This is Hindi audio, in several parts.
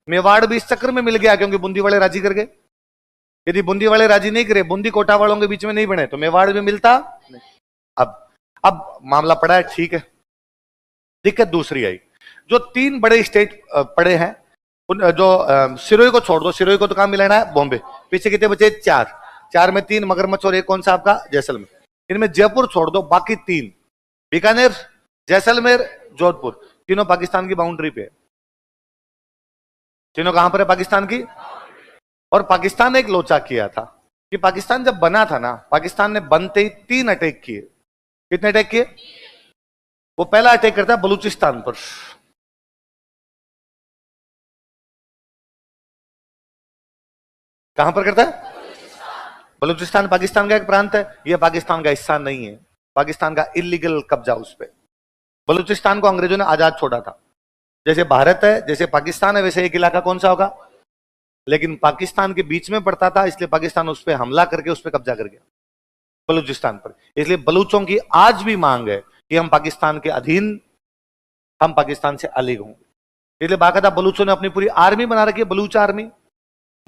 मेवाड़ भी इस चक्कर में मिल गया क्योंकि बूंदी वाले राजी कर गए। यदि बूंदी वाले राजी नहीं करे, बूंदी कोटा वालों के बीच में नहीं बने, तो मेवाड़ भी मिलता नहीं। अब मामला पड़ा है, ठीक है। दिक्कत दूसरी आई, जो 3 बड़े स्टेट पड़े हैं, जो सिरोही को छोड़ दो, सिरोही को तो कहां मिलाना है, बॉम्बे। पीछे कितने बचे, 4 में 3 मगरमच्छ और एक कौन सा आपका, जैसलमेर। इनमें जयपुर छोड़ दो, बाकी 3 बीकानेर, जैसलमेर, जोधपुर, तीनों पाकिस्तान की बाउंड्री पे है। तीनों कहां पर है, पाकिस्तान की। और पाकिस्तान ने एक लोचा किया था कि पाकिस्तान जब बना था ना, पाकिस्तान ने बनते ही 3 अटैक किए। कितने अटैक किए? वो पहला अटैक करता है बलूचिस्तान पर। कहां पर करता है? बलूचिस्तान पाकिस्तान का एक प्रांत है, यह पाकिस्तान का हिस्सा नहीं है, पाकिस्तान का इलीगल कब्जा उस पर। बलूचिस्तान को अंग्रेजों ने आजाद छोड़ा था। जैसे भारत है, जैसे पाकिस्तान है, वैसे एक इलाका कौन सा होगा, लेकिन पाकिस्तान के बीच में पड़ता था, इसलिए पाकिस्तान उस पर हमला करके उस पर कब्जा कर गया, बलूचिस्तान पर। इसलिए बलूचों की आज भी मांग है कि हम पाकिस्तान के अधीन, हम पाकिस्तान से अलग होंगे। इसलिए बाकायदा बलूचों ने अपनी पूरी आर्मी बना रखी है, बलूच आर्मी।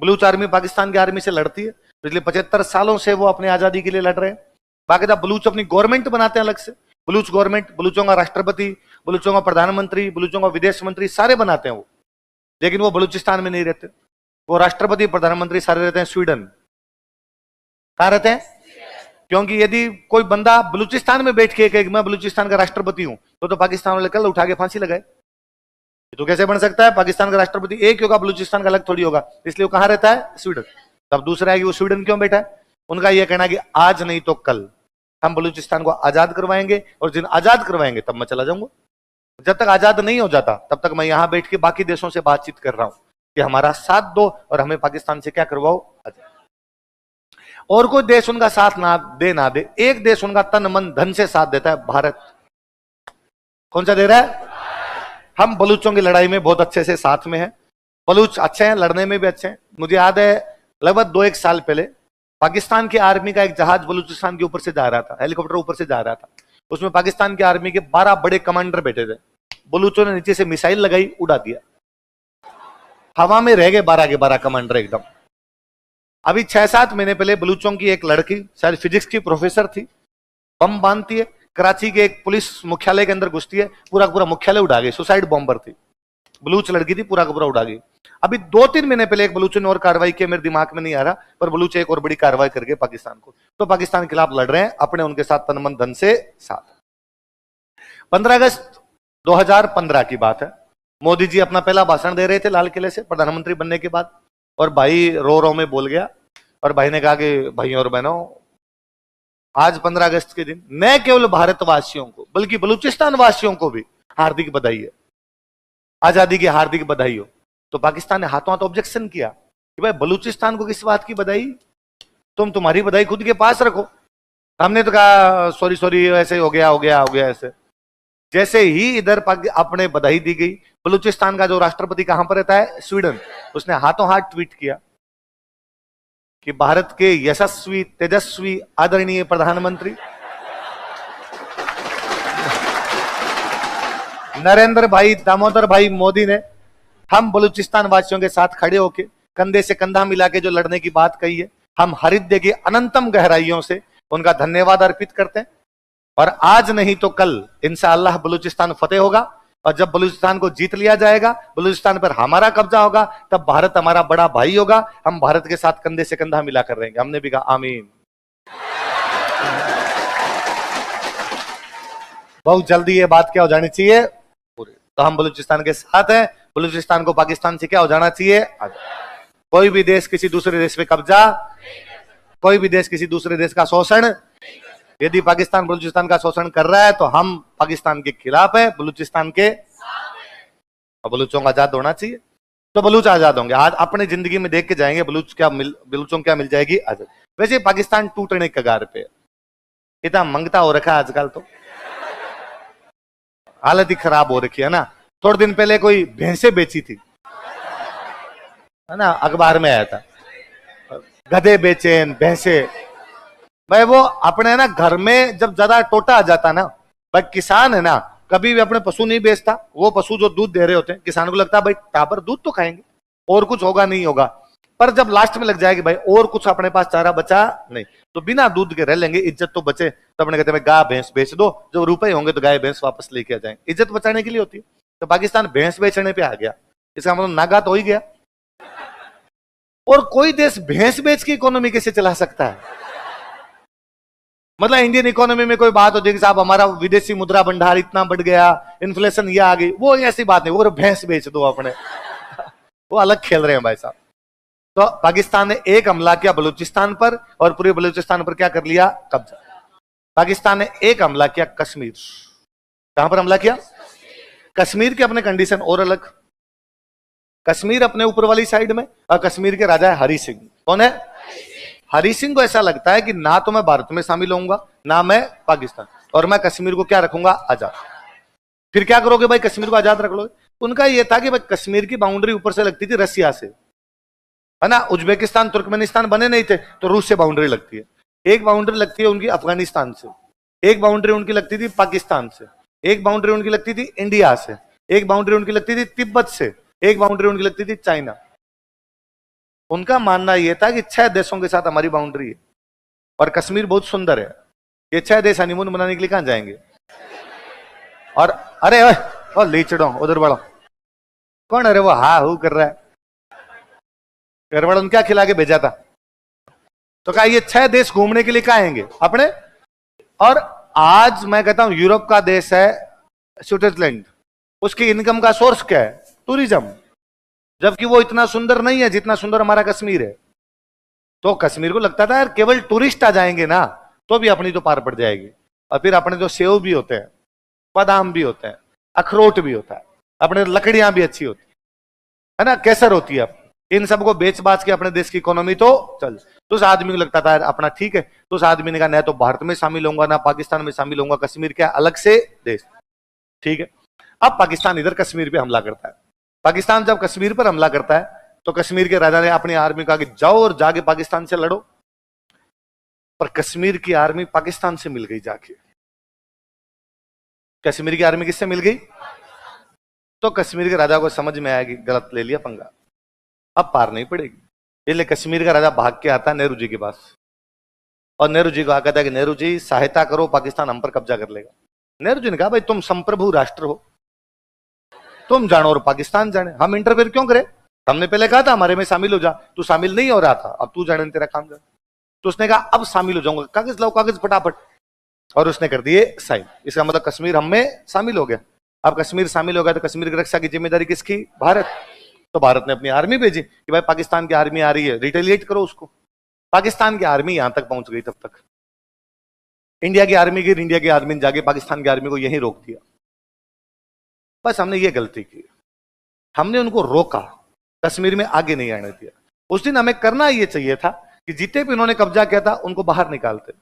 बलूच आर्मी पाकिस्तान की आर्मी से लड़ती है, पिछले 75 सालों से वो अपनी आजादी के लिए लड़ रहे हैं। बाकायदा बलूच अपनी गवर्नमेंट बनाते हैं अलग से, बलूच गवर्नमेंट, बलूचों का राष्ट्रपति, बलूचों का प्रधानमंत्री, बलूचों का विदेश मंत्री, सारे बनाते हैं वो। लेकिन वो बलूचिस्तान में नहीं रहते, वो राष्ट्रपति प्रधानमंत्री सारे रहते हैं स्वीडन। कहां रहते हैं? क्योंकि यदि कोई बंदा बलूचिस्तान में बैठ के कहे मैं बलूचिस्तान का राष्ट्रपति हूं, तो पाकिस्तान वाले कल उठा के फांसी लगाए। तो कैसे बन सकता है? पाकिस्तान का राष्ट्रपति एक होगा, बलूचिस्तान का अलग थोड़ी होगा। इसलिए वो कहां रहता है? स्वीडन। तब दूसरा है कि वो स्वीडन क्यों बैठा है? उनका यह कहना है कि आज नहीं तो कल हम बलूचिस्तान को आजाद करवाएंगे, और जिन आजाद करवाएंगे तब मैं चला जाऊंगा। जब तक आजाद नहीं हो जाता तब तक मैं यहां बैठ के बाकी देशों से बातचीत कर रहा हूं कि हमारा साथ दो और हमें पाकिस्तान से क्या करवाओ। और कोई देश उनका साथ ना दे, एक देश उनका तन मन धन से साथ देता है, भारत। कौन सा दे रहा है? हम बलूचों की लड़ाई में बहुत अच्छे से साथ में हैं। बलूच अच्छे हैं, लड़ने में भी अच्छे हैं। मुझे याद है लगभग 2-1 साल पहले पाकिस्तान की आर्मी का एक जहाज बलूचिस्तान के ऊपर से जा रहा था, हेलीकॉप्टर ऊपर से जा रहा था। उसमें पाकिस्तान की आर्मी के 12 बड़े कमांडर बैठे थे। बलूचों ने नीचे से मिसाइल लगाई, उड़ा दिया, हवा में रह गए 12 के 12 कमांडर एकदम। अभी 6-7 महीने पहले बलूचों की एक लड़की, शायद फिजिक्स की प्रोफेसर थी, बम बांधती है, कराची के एक पुलिस मुख्यालय के अंदर घुसती है, पूरा पूरा मुख्यालय उड़ा गई। सुसाइड बॉम्बर थी, बलूच लड़की थी, पूरा का पूरा उड़ा गई। अभी 2-3 महीने पहले एक बलूचों ने और कार्रवाई की, मेरे दिमाग में नहीं आ रहा, पर बलूच एक और बड़ी कार्रवाई करके पाकिस्तान को, तो पाकिस्तान के खिलाफ लड़ रहे हैं, अपने उनके साथ तन मन धन से साथ। 15 अगस्त 2015 की बात है। मोदी जी अपना पहला भाषण दे रहे थे लाल किले से प्रधानमंत्री बनने के बाद, और भाई रो रो में बोल गया, और भाई ने कहा कि भाइयों और बहनों, आज 15 अगस्त के दिन न केवल भारतवासियों को बल्कि बलूचिस्तान वासियों को भी हार्दिक बधाई है, आजादी की हार्दिक बधाई हो। तो पाकिस्तान ने हाथों हाथ ऑब्जेक्शन किया कि भाई बलूचिस्तान को किस बात की बधाई, तुम्हारी बधाई खुद के पास रखो। हमने तो कहा सॉरी सॉरी, ऐसे हो गया ऐसे। जैसे ही इधर अपने बधाई दी गई, बलूचिस्तान का जो राष्ट्रपति कहां पर रहता है? स्वीडन। उसने हाथों हाथ ट्वीट किया कि भारत के यशस्वी तेजस्वी आदरणीय प्रधानमंत्री नरेंद्र भाई दामोदर भाई मोदी ने हम बलूचिस्तान वासियों के साथ खड़े होकर कंधे से कंधा मिला के जो लड़ने की बात कही है, हम हृदय की अनंतम गहराइयों से उनका धन्यवाद अर्पित करते हैं। और आज नहीं तो कल इंशाअल्लाह बलूचिस्तान फतेह होगा, और जब बलूचिस्तान को जीत लिया जाएगा, बलूचिस्तान पर हमारा कब्जा होगा, तब भारत हमारा बड़ा भाई होगा। हम भारत के साथ कंधे से कंधा मिला कर रहेंगे। हमने भी कहा आमीन। बहुत जल्दी ये बात क्या हो जानी चाहिए? तो हम बलूचिस्तान के साथ हैं। बलूचिस्तान को पाकिस्तान से क्या हो जाना चाहिए? कोई भी देश किसी दूसरे देश पे कब्जा, कोई भी देश किसी दूसरे देश का शोषण, यदि पाकिस्तान बलूचिस्तान का शोषण कर रहा है तो हम पाकिस्तान के खिलाफ है, बलूचिस्तान के, और बलूचों का आजाद होना चाहिए। तो बलूच आजाद होंगे। आज अपने जिंदगी में देख के जाएंगे बलूचों क्या मिल जाएगी आजाद। वैसे पाकिस्तान टूटने के कगार पे, इतना मंगता हो रखा है आजकल, तो हालत ही खराब हो रखी है ना। थोड़े दिन पहले कोई भैंसे बेची थी, है ना, अखबार में आया था, गधे बेचे, भैंसे। भाई वो अपने ना घर में जब ज्यादा टोटा आ जाता ना, भाई किसान है ना, कभी भी अपने पशु नहीं बेचता। वो पशु जो दूध दे रहे होते हैं, किसान को लगता है भाई टापर दूध तो खाएंगे, और कुछ होगा नहीं होगा। पर जब लास्ट में लग जाएगी भाई और कुछ अपने पास चारा बचा नहीं, तो बिना दूध के रह लेंगे, इज्जत तो बचे, तो अपने कहते हैं गाय भैंस बेच दो, जब रुपए होंगे तो गाय भैंस वापस लेके आ जाएंगे, इज्जत बचाने के लिए होती है। तो पाकिस्तान भैंस बेचने पे आ गया, इसका मतलब नागा तो हो ही गया। और कोई देश भैंस बेच की इकोनॉमी कैसे चला सकता है? मतलब इंडियन इकोनॉमी में कोई बात होती है कि साहब हमारा विदेशी मुद्रा भंडार इतना बढ़ गया, इन्फ्लेशन ये आ गई, वो ऐसी बात नहीं, वो भैंस बेच दो अपने। वो अलग खेल रहे हैं भाई साहब। तो पाकिस्तान ने एक हमला किया बलूचिस्तान पर, और पूरे बलूचिस्तान पर क्या कर लिया? कब्जा। पाकिस्तान ने एक हमला किया कश्मीर। कहां पर हमला किया? कश्मीर के अपने कंडीशन और अलग। कश्मीर अपने ऊपर वाली साइड में, और कश्मीर के राजा है हरि सिंह। कौन है? हरि सिंह को ऐसा लगता है कि ना तो मैं भारत में शामिल होऊंगा ना मैं पाकिस्तान, और मैं कश्मीर को क्या रखूंगा? आजाद। फिर क्या करोगे भाई? कश्मीर को आजाद रख लोगे? उनका यह था कि भाई कश्मीर की बाउंड्री ऊपर से लगती थी रसिया से, है ना, उज्बेकिस्तान तुर्कमेनिस्तान बने नहीं थे तो रूस से बाउंड्री लगती है, एक बाउंड्री लगती है उनकी अफगानिस्तान से, एक बाउंड्री उनकी लगती थी पाकिस्तान से, एक बाउंड्री उनकी लगती थी इंडिया से, एक बाउंड्री उनकी लगती थी तिब्बत से, एक बाउंड्री उनकी लगती थी चाइना। उनका मानना यह था कि 6 देशों के साथ हमारी बाउंड्री है, और कश्मीर बहुत सुंदर है, ये 6 देश हनीमून मनाने के लिए कहां जाएंगे? और अरे ले चढ़ो उधर बढ़ो, कौन? अरे वो हा हु कर रहा है, घर वालों ने क्या खिला के भेजा था? तो कहा ये 6 देश घूमने के लिए कहां आएंगे अपने। और आज मैं कहता हूं यूरोप का देश है स्विट्जरलैंड, उसकी इनकम का सोर्स क्या है? टूरिज्म, जबकि वो इतना सुंदर नहीं है जितना सुंदर हमारा कश्मीर है। तो कश्मीर को लगता था यार केवल टूरिस्ट आ जाएंगे ना तो भी अपनी तो पार पड़ जाएगी। और फिर अपने जो सेव भी होते हैं, बादाम भी होते हैं, अखरोट भी होता है, अपने लकड़ियां भी अच्छी होती है ना, केसर होती है, इन सबको बेच बाच के अपने देश की इकोनॉमी तो चल। तो उस आदमी को लगता था यार अपना ठीक है, तो उस आदमी ने कहा ना तो भारत में शामिल होऊंगा ना पाकिस्तान में शामिल होऊंगा, कश्मीर क्या अलग से देश, ठीक है। अब पाकिस्तान इधर कश्मीर पे हमला करता है। पाकिस्तान जब कश्मीर पर हमला करता है तो कश्मीर के राजा ने अपनी आर्मी को कहा कि जाओ और जाके पाकिस्तान से लड़ो, पर कश्मीर की आर्मी पाकिस्तान से मिल गई जाके। कश्मीर की आर्मी किससे मिल गई? तो कश्मीर के राजा को समझ में आएगी गलत ले लिया पंगा, अब पार नहीं पड़ेगी, इसलिए कश्मीर का राजा भाग के आता है नेहरू जी के पास, और नेहरू जी को आकर था कि नेहरू जी सहायता करो, पाकिस्तान हम पर कब्जा कर लेगा। नेहरू जी ने कहा भाई तुम संप्रभु राष्ट्र हो, तुम जानो और पाकिस्तान जाने, हम इंटरफेयर क्यों करें? हमने पहले कहा था हमारे में शामिल हो जा, तू शामिल नहीं हो रहा था, अब तू जाने तेरा काम जाने। तो उसने कहा अब शामिल हो जाऊंगा, कागज लाओ कागज फटाफट, और उसने कर दिए साइन। इसका मतलब कश्मीर हम में शामिल हो गया। अब कश्मीर शामिल हो गया तो कश्मीर की रक्षा की जिम्मेदारी किसकी? भारत। तो भारत ने अपनी आर्मी भेजी कि भाई पाकिस्तान की आर्मी आ रही है, रिटेलिएट करो उसको। पाकिस्तान की आर्मी यहां तक पहुंच गई, तब तक इंडिया की आर्मी ने जाके पाकिस्तान की आर्मी को यहीं रोक दिया। बस हमने ये गलती की, हमने उनको रोका, कश्मीर में आगे नहीं आने दिया। उस दिन हमें करना यह चाहिए था कि जितने भी उन्होंने कब्जा किया था उनको बाहर निकालते।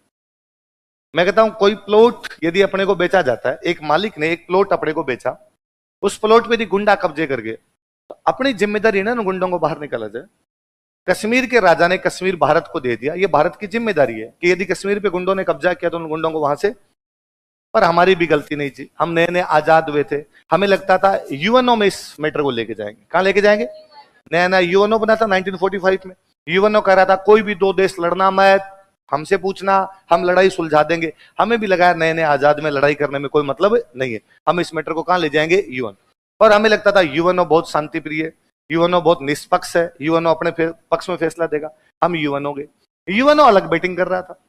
मैं कहता हूं कोई प्लॉट यदि अपने को बेचा जाता है, एक मालिक ने एक प्लॉट अपने को बेचा, उस प्लॉट पे यदि गुंडा कब्जे कर गए तो अपनी जिम्मेदारी है ना गुंडों को बाहर निकाला जाए। कश्मीर के राजा ने कश्मीर भारत को दे दिया, ये भारत की जिम्मेदारी है कि यदि कश्मीर पे गुंडों ने कब्जा किया तो उन गुंडों को वहां से। पर हमारी भी गलती नहीं थी, हम नए नए आजाद हुए थे, हमें लगता था यूएनओ में इस मैटर को लेके जाएंगे। कहां लेके जाएंगे? नया नया यूएनओ बना था 1945 में, यूएनओ कह रहा था कोई भी 2 देश लड़ना मत, हमसे पूछना, हम लड़ाई सुलझा देंगे। हमें भी लगा नए नए आजाद में लड़ाई करने में कोई मतलब नहीं है, हम इस मैटर को कहां ले जाएंगे? यूएन। और हमें लगता था यूएनओ बहुत शांति प्रिय है, यूएनओ बहुत निष्पक्ष है, यूएनओ अपने पक्ष में फैसला देगा, हम यूएनओ गए। यूएनओ अलग बैटिंग कर रहा था।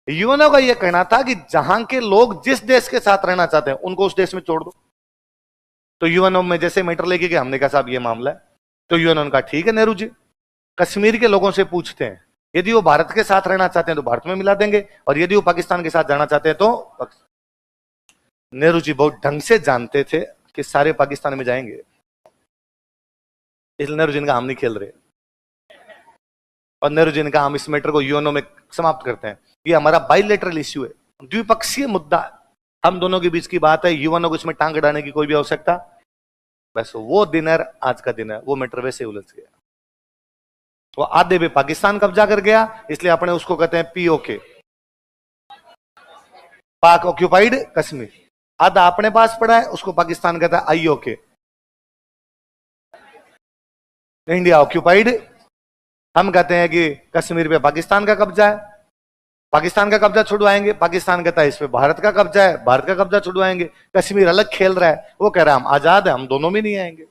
यूएनओ का यह कहना था कि जहां के लोग जिस देश के साथ रहना चाहते हैं उनको उस देश में छोड़ दो। तो यूएनओ में जैसे मैटर लेके गए, हमने कहा साहब ये मामला है। तो यूएनओ का ठीक है नेहरू जी, कश्मीर के लोगों से पूछते हैं, यदि वो भारत के साथ रहना चाहते हैं तो भारत में मिला देंगे, और यदि वो पाकिस्तान के साथ जाना चाहते हैं तो। नेहरू जी बहुत ढंग से जानते थे कि सारे पाकिस्तान में जाएंगे, इसलिए नेहरू जी ने कहा हम नहीं खेल रहे, और नेहरू जी ने कहा हम इस मैटर को यूएनओ में समाप्त करते हैं, ये हमारा बाइलेटरल इश्यू है, द्विपक्षीय मुद्दा, हम दोनों के बीच की बात है, यूएनओ को इसमें टांग अड़ाने की कोई भी आवश्यकता। बस वो दिन है आज का दिन है, वो मैटर वैसे उलझ गया। वो आधे पे पाकिस्तान कब्जा कर गया, इसलिए अपने उसको कहते हैं पीओके, पाक ऑक्यूपाइड कश्मीर। आधा अपने पास पड़ा है, उसको पाकिस्तान कहता है आईओके। India occupied. हम कहते हैं कि कश्मीर पे पाकिस्तान का कब्जा है, पाकिस्तान का कब्जा छुड़वाएंगे। पाकिस्तान कहता है इस पे भारत का कब्जा है, भारत का कब्जा छुड़वाएंगे। कश्मीर अलग खेल रहा है, वो कह रहा है हम आजाद है, हम दोनों में नहीं आएंगे।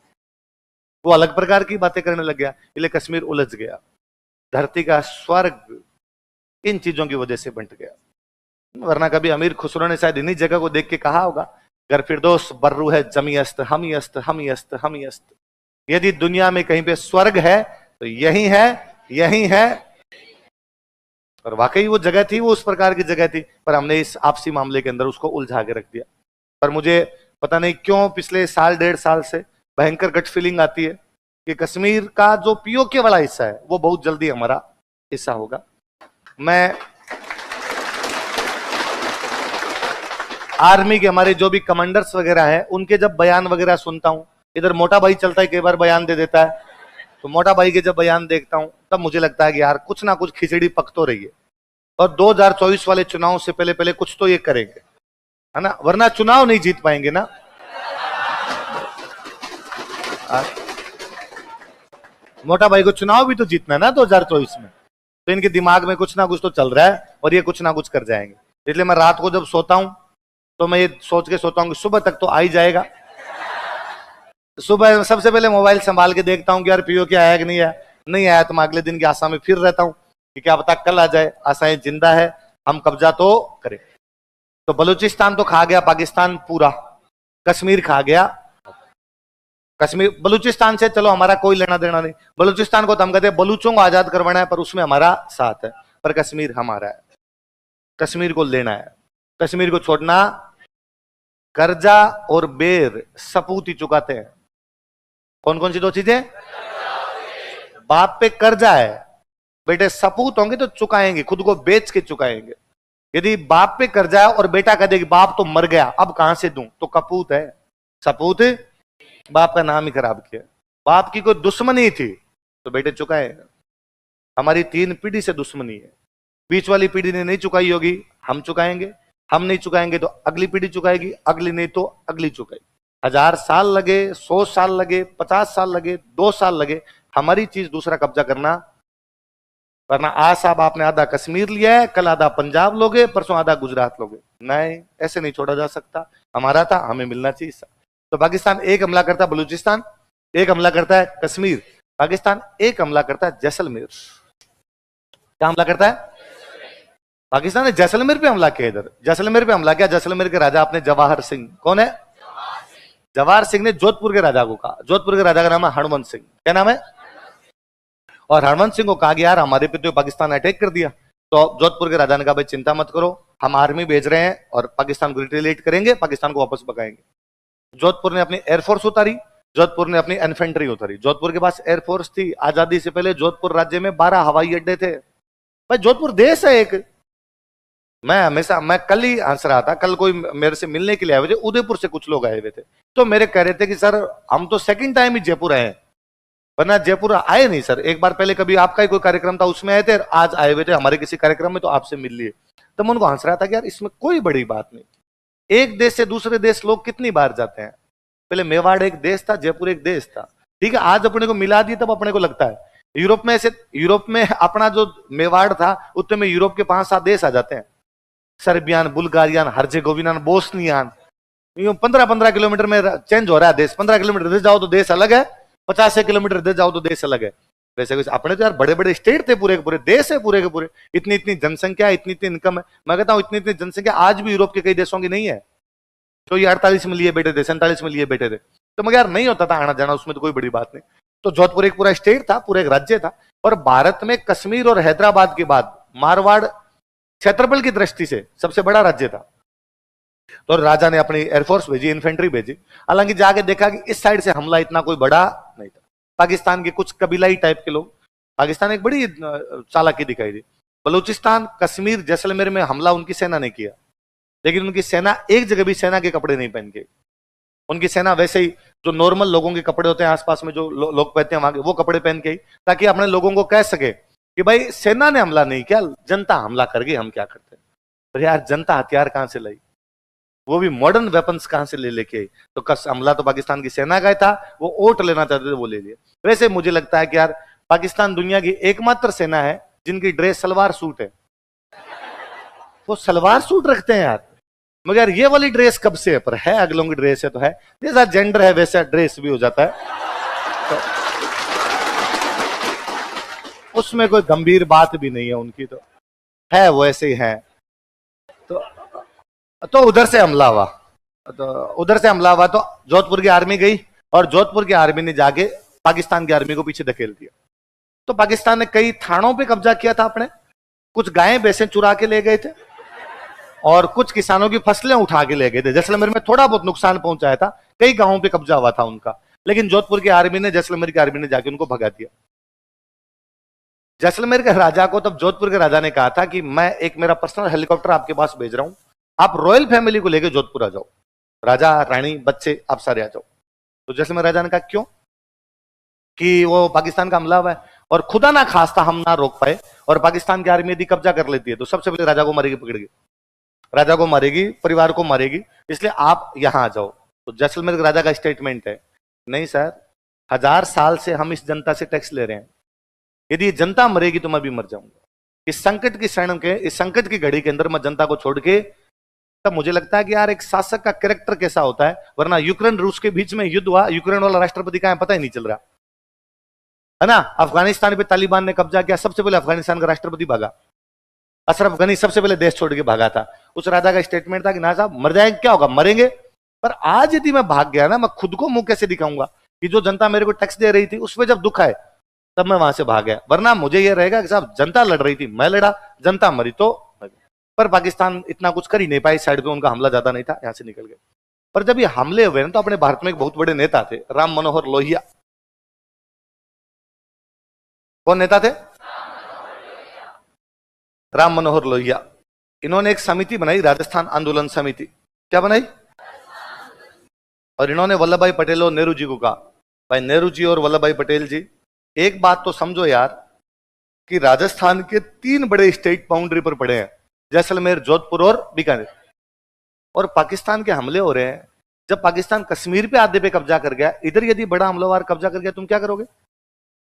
वो अलग प्रकार की बातें करने लग गया, इसलिए कश्मीर उलझ गया। धरती का स्वर्ग इन चीजों की वजह से बंट गया। वरना कभी अमीर खुसरो ने शायद इन्हीं जगह को देख के कहा होगा, अगर फिरदौस बर्रू है जमी अस्त हम ही अस्त हम ही अस्त हम ही अस्त। यदि दुनिया में कहीं पे स्वर्ग है तो यही है, यही है। और वाकई वो जगह थी, वो उस प्रकार की जगह थी, पर हमने इस आपसी मामले के अंदर उसको उलझा के रख दिया। पर मुझे पता नहीं क्यों पिछले साल 1.5 साल से भयंकर गट फीलिंग आती है कि कश्मीर का जो पीओके वाला हिस्सा है वो बहुत जल्दी हमारा हिस्सा होगा। मैं आर्मी के हमारे जो भी कमांडर्स वगैरह हैं उनके जब बयान वगैरह सुनता हूं, इधर मोटा भाई चलता है, कई बार बयान दे देता है, तो मोटा भाई के जब बयान देखता हूं तब मुझे लगता है कि यार कुछ ना कुछ खिचड़ी पक तो रही है, और 2024 वाले चुनाव से पहले पहले कुछ तो ये करेंगे, है ना, वरना चुनाव नहीं जीत पाएंगे ना। मोटा भाई को चुनाव भी तो जीतना है ना 2024 में, तो इनके दिमाग में कुछ ना कुछ तो चल रहा है और ये कुछ ना कुछ कर जाएंगे। इसलिए मैं रात को जब सोता हूं तो मैं ये सोच के सोता हूं कि सुबह तक तो आ ही जाएगा। सुबह सबसे पहले मोबाइल संभाल के देखता हूं कि यार पीओ क्या आया कि नहीं आया, नहीं आया तो मैं अगले दिन की आशा में फिर रहता हूं कि क्या पता कल आ जाए। आशाएं जिंदा है, हम कब्जा तो करें। तो बलूचिस्तान तो खा गया पाकिस्तान पूरा, कश्मीर खा गया। कश्मीर बलूचिस्तान से चलो हमारा कोई लेना देना नहीं, बलूचिस्तान को तो हम कहते हैं बलूचों को आजाद करवाना है, पर उसमें हमारा साथ है। पर कश्मीर हमारा है, कश्मीर को लेना है, कश्मीर को छोड़ना। कर्जा और बेर सपूत ही चुकाते हैं। कौन कौन सी दो चीजें? बाप पे कर्जा है, बेटे सपूत होंगे तो चुकाएंगे, खुद को बेच के चुकाएंगे। यदि बाप पे कर्जा है और बेटा कह दे कि बाप तो मर गया अब कहां से दूं, तो कपूत है। सपूत बाप का नाम ही खराब किया। बाप की कोई दुश्मनी थी तो बेटे चुकाए। हमारी 3 पीढ़ी से दुश्मनी है, बीच वाली पीढ़ी ने नहीं चुकाई होगी, हम चुकाएंगे, हम नहीं चुकाएंगे तो अगली पीढ़ी चुकाएगी, अगली नहीं तो अगली चुकाएगी। 1000 साल लगे, 100 साल लगे, 50 साल लगे, 2 साल लगे, हमारी चीज दूसरा कब्जा करना। वरना आज साहब आपने आधा कश्मीर लिया है, कल आधा पंजाब लोगे, परसों आधा गुजरात लोगे। नहीं, ऐसे नहीं छोड़ा जा सकता। हमारा था, हमें मिलना चाहिए। तो पाकिस्तान एक हमला करता है बलूचिस्तान, एक हमला करता है कश्मीर, पाकिस्तान एक हमला करता है जैसलमेर। क्या हमला करता है? पाकिस्तान ने जैसलमेर पे हमला किया। इधर जैसलमेर पे हमला किया, जैसलमेर के राजा अपने जवाहर सिंह। कौन है? जवाहर सिंह ने जोधपुर के राजा को कहा, जोधपुर के राजा का नाम है हनुमंत सिंह। क्या नाम है? और हनुमंत सिंह को कहा कि यार हमारे पे तो पाकिस्तान अटैक कर दिया। तो जोधपुर के राजा ने कहा भाई चिंता मत करो, हम आर्मी भेज रहे हैं और पाकिस्तान को रिटेलिएट करेंगे, पाकिस्तान को वापस भगाएंगे। जोधपुर ने अपनी एयरफोर्स उतारी, जोधपुर ने अपनी इन्फेंट्री उतारी। जोधपुर के पास एयरफोर्स थी। आजादी से पहले जोधपुर राज्य में 12 हवाई अड्डे थे। भाई जोधपुर देश है एक। मैं कल ही हंस रहा था, कल कोई मेरे से मिलने के लिए आए हुए थे, उदयपुर से कुछ लोग आए हुए थे, तो मेरे कह रहे थे कि सर हम तो सेकंड टाइम ही जयपुर आए हैं, वरना जयपुर आए नहीं सर। एक बार पहले कभी आपका ही कोई कार्यक्रम था उसमें आए थे, आज आए हुए थे हमारे किसी कार्यक्रम में तो आपसे मिल लिए। तो मैं उनको हंस रहा था कि यार इसमें कोई बड़ी बात नहीं, एक देश से दूसरे देश लोग कितनी बार जाते हैं। पहले मेवाड़ एक देश था, जयपुर एक देश था, ठीक है, आज अपने को मिला दिया तब अपने को लगता है। यूरोप में ऐसे, यूरोप में अपना जो मेवाड़ था उतने में यूरोप के 5-7 देश आ जाते हैं, सर्बियान, बुल्गारियन, हर्जेगोविनान, बोस्नियान। 15-15 किलोमीटर में चेंज हो रहा है देश। 15 किलोमीटर इधर जाओ तो देश अलग है, 50 किलोमीटर इधर जाओ तो देश अलग है। वैसे वैसे अपने तो यार बड़े बड़े स्टेट थे, पूरे के पूरे देश है, पूरे के पूरे। इतनी इतनी जनसंख्या, इतनी इतनी इनकम है। मैं कहता हूं इतनी इतनी जनसंख्या आज भी यूरोप के कई देशों की नहीं है। तो ये 48 में लिए बैठे थे, 47 में लिए बैठे थे, तो मगर यार नहीं होता था आना जाना, उसमें तो कोई बड़ी बात नहीं। तो जोधपुर एक पूरा स्टेट था, पूरा एक राज्य था। और भारत में कश्मीर और हैदराबाद के बाद मारवाड़ क्षेत्रफल की दृष्टि से सबसे बड़ा राज्य था। तो राजा ने अपनी एयरफोर्स भेजी, इन्फेंट्री भेजी। हालांकि जाके देखा कि इस साइड से हमला इतना कोई बड़ा नहीं था। पाकिस्तान के कुछ कबीलाई टाइप के लोग, पाकिस्तान एक बड़ी चालाकी दिखाई दी। बलूचिस्तान, कश्मीर, जैसलमेर में हमला उनकी सेना ने किया, लेकिन उनकी सेना एक जगह भी सेना के कपड़े नहीं पहन के। उनकी सेना वैसे ही जो नॉर्मल लोगों के कपड़े होते हैं आसपास में जो लोग पहनते हैं वहां के, वो कपड़े पहन के, ताकि अपने लोगों को कह सके कि भाई सेना ने हमला नहीं किया, जनता हमला कर गई, हम क्या करते हैं। तो यार जनता हथियार कहां से लाई? वो भी मॉडर्न वेपन्स कहां से ले लेके आई। तो कस हमला तो पाकिस्तान की सेना का था, वो ओट लेना चाहते थे, वो ले लिया। वैसे मुझे लगता है कि यार पाकिस्तान दुनिया की एकमात्र सेना है जिनकी ड्रेस सलवार सूट है। वो सलवार सूट रखते हैं यार, मगर ये वाली ड्रेस कब से है? पर है, अगलों की ड्रेस है तो है, जैसा जेंडर है वैसा ड्रेस भी हो जाता है। तो उसमें कोई गंभीर बात भी नहीं है उनकी, तो है वो ऐसे ही है। तो उधर से हमला हुआ, तो जोधपुर की आर्मी गई और जोधपुर की आर्मी ने जाके पाकिस्तान की आर्मी को पीछे धकेल दिया। तो पाकिस्तान ने कई थानों पे कब्जा किया था अपने, कुछ गायें भैंसें चुरा के ले गए थे और कुछ किसानों की फसलें उठा के ले गए थे। जैसलमेर में थोड़ा बहुत नुकसान पहुंचाया था, कई गांवों पे कब्जा हुआ था उनका, लेकिन जोधपुर की आर्मी ने, जैसलमेर की आर्मी ने जाके उनको भगा दिया। जैसलमेर के राजा को तब जोधपुर के राजा ने कहा था कि मैं एक मेरा पर्सनल हेलीकॉप्टर आपके पास भेज रहा हूं, आप रॉयल फैमिली को लेकर जोधपुर आ जाओ, राजा रानी बच्चे आप सारे आ जाओ। तो जैसलमेर राजा ने कहा क्यों? कि वो पाकिस्तान का हमला हुआ है और खुदा ना खास्ता हम ना रोक पाए और पाकिस्तान की आर्मी यदि कब्जा कर लेती है तो सबसे पहले राजा को मारेगी, पकड़ के राजा को मारेगी, परिवार को मारेगी, इसलिए आप यहां आ जाओ। तो जैसलमेर राजा का स्टेटमेंट है, नहीं सर, 1000 साल से हम इस जनता से टैक्स ले रहे हैं, यदि जनता मरेगी तो मैं भी मर जाऊंगा। इस संकट की क्षण के, इस संकट की घड़ी के अंदर मैं जनता को छोड़ के, तब मुझे लगता है कि यार एक शासक का कैरेक्टर कैसा होता है। वरना यूक्रेन रूस के बीच में युद्ध हुआ, यूक्रेन वाला राष्ट्रपति कहां है पता ही नहीं चल रहा है ना। अफगानिस्तान पे तालिबान ने कब्जा किया, सबसे पहले अफगानिस्तान का राष्ट्रपति भागा, अशरफ गनी सबसे पहले देश छोड़ के भागा था। उस राजा का स्टेटमेंट था कि ना साहब मर जाएंगे, क्या होगा, मरेंगे, पर आज यदि मैं भाग गया ना, मैं खुद को मुंह कैसे दिखाऊंगा कि जो जनता मेरे को टैक्स दे रही थी उस पर जब दुख आए तब मैं वहां से भाग गया। वरना मुझे यह रहेगा कि साहब जनता लड़ रही थी, मैं लड़ा, जनता मरी तो। पर पाकिस्तान इतना कुछ कर ही नहीं पाई, साइड पे उनका हमला ज्यादा नहीं था, यहां से निकल गए। पर जब ये हमले हुए ना, तो अपने भारत में एक बहुत बड़े नेता थे, राम मनोहर लोहिया। कौन नेता थे? राम मनोहर लोहिया। इन्होंने एक समिति बनाई, राजस्थान आंदोलन समिति। क्या बनाई? और इन्होंने वल्लभ भाई पटेल और नेहरू जी को कहा, भाई नेहरू जी और वल्लभ भाई पटेल जी, एक बात तो समझो यार कि राजस्थान के 3 बड़े स्टेट बाउंड्री पर पड़े हैं, जैसलमेर, जोधपुर और बीकानेर, और पाकिस्तान के हमले हो रहे हैं। जब पाकिस्तान कश्मीर पे आधे पे कब्जा कर गया, इधर यदि बड़ा हमलावर कब्जा कर गया, तुम क्या करोगे?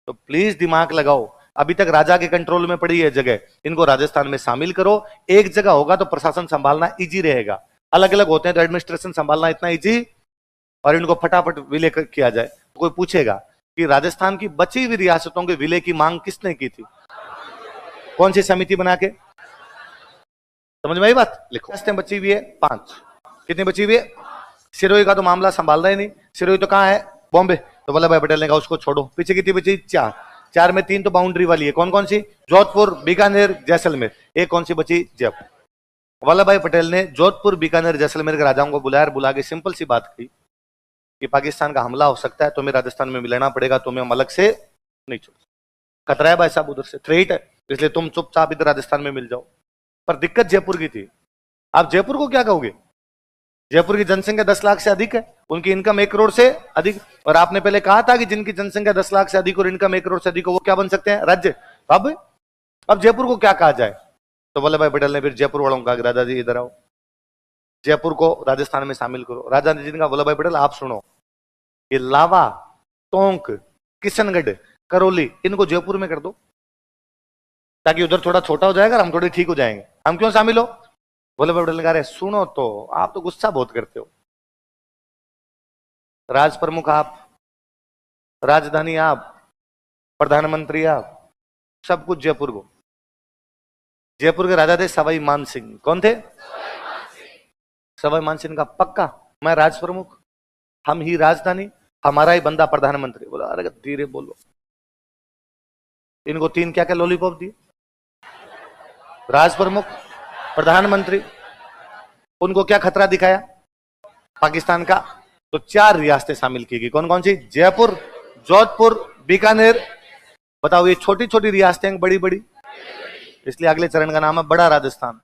तो प्लीज दिमाग लगाओ, अभी तक राजा के कंट्रोल में पड़ी है जगह, इनको राजस्थान में शामिल करो। एक जगह होगा तो प्रशासन संभालना इजी रहेगा, अलग अलग होते हैं तो एडमिनिस्ट्रेशन संभालना इतना इजी, और इनको फटाफट विलय किया जाए। तो कोई पूछेगा कि राजस्थान की बची हुई रियासतों के विलय की मांग किसने की थी? कौन सी समिति बना के? समझ में आई बात? लिखो। बची हुई है 5। कितनी बची हुई है? सिरोही का तो मामला संभालना ही नहीं, सिरोही तो कहां है? बॉम्बे। तो वल्लभ भाई पटेल ने कहा उसको छोड़ो। पीछे कितनी बची? 4 में 3 तो बाउंड्री वाली है, कौन कौन सी? जोधपुर, बीकानेर, जैसलमेर। एक कौन सी बची? जयपुर। वल्लभ भाई पटेल ने जोधपुर, बीकानेर, जैसलमेर के राजाओं को बुलाया, बुला के सिंपल सी बात कही कि पाकिस्तान का हमला हो सकता है, तुम्हें राजस्थान में मिलना पड़ेगा, तुम्हें हम अलग से नहीं छोड़, खतरा है भाई साहब, उधर से थ्रेट है, इसलिए तुम चुपचाप इधर राजस्थान में मिल जाओ। पर दिक्कत जयपुर की थी। आप जयपुर को क्या कहोगे? जयपुर की जनसंख्या 10 लाख से अधिक है, उनकी इनकम 1 करोड़ से अधिक, और आपने पहले कहा था कि जिनकी जनसंख्या 10 लाख से अधिक और इनकम 1 करोड़ से अधिक हो वो क्या बन सकते हैं? राज्य। अब जयपुर को क्या कहा जाए? तो वल्लभ भाई पटेल ने फिर जयपुर वालों को कहा, राजा जी इधर आओ, जयपुर को राजस्थान में शामिल करो। राजा जी ने कहा, वल्लभ भाई पटेल आप सुनो, ये लावा, टोंक, किशनगढ़, करौली, इनको जयपुर में कर दो, ताकि उधर थोड़ा छोटा हो जाएगा, हम थोड़े ठीक हो जाएंगे। हम क्यों शामिल हो? वल्लभ भाई पटेल कह रहे सुनो तो, आप तो गुस्सा बहुत करते हो, राज प्रमुख आप, राजधानी आप, प्रधानमंत्री आप, सब कुछ जयपुर को। जयपुर के राजा थे सवाई मान सिंह। कौन थे? सवाई मान सिंह का पक्का, मैं राज प्रमुख, हम ही राजधानी, हमारा ही बंदा प्रधानमंत्री। बोला अरे धीरे बोलो। इनको 3 क्या क्या लॉलीपॉप दिए? राज प्रमुख, प्रधानमंत्री, उनको क्या खतरा दिखाया? पाकिस्तान का। तो 4 रियासतें शामिल की गई। कौन कौन सी? जयपुर, जोधपुर, बीकानेर। बताओ ये छोटी छोटी रियासतें बड़ी बड़ी, इसलिए अगले चरण का नाम है बड़ा राजस्थान।